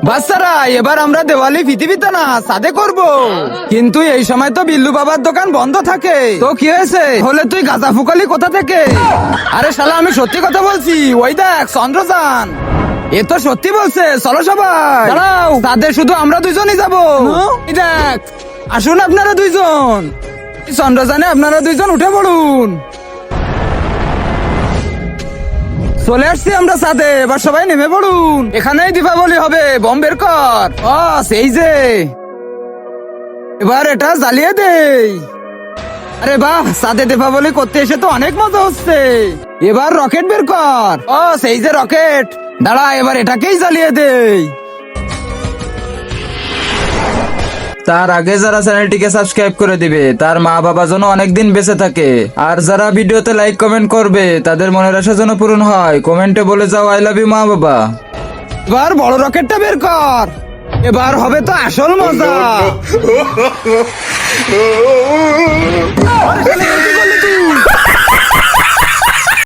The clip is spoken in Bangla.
বাচ্চারা এবার আমরা দেওয়ালি পৃথিবীতে না সাদে করব, কিন্তু এই সময় তো বিল্লু বাবার দোকান বন্ধ থাকে। তো কি হয়েছে হলে তুই গাঁজা ফুকালি কোথা থেকে? আরে শালা আমি সত্যি কথা বলছি, ওই দেখ চন্দ্রযান। এ তো সত্যি বলছে, চলো সবাই দাঁড়াও, তাদের শুধু আমরা দুইজনই যাবো। এই দেখ, আসুন আপনারা দুইজন, চন্দ্রযানে আপনারা দুইজন উঠে পড়ুন। চলে আসছি আমরা সাথে, এবার সবাই নেমে পড়ুন। এখানেই দীপাবলি হবে, বম বের কর। সেই যে এবার এটা জ্বালিয়ে দেই। আরে বাহ, সাথে দীপাবলি করতে এসে তো অনেক মজা হচ্ছে। এবার রকেট বের কর। সেই যে রকেট, দাঁড়া এবার এটাকেই জ্বালিয়ে দেই। তার আগে যারা চ্যানেলটিকে সাবস্ক্রাইব করে দিবে তার মা বাবা যেন অনেকদিন বেঁচে থাকে, আর যারা ভিডিওতে লাইক কমেন্ট করবে তাদের মনের আশা যেন পূরণ হয়। কমেন্টে বলে যাও আই লাভ ইউ মা বাবা। এবার বড় রকেটটা বের কর, এবার হবে তো আসল মজা।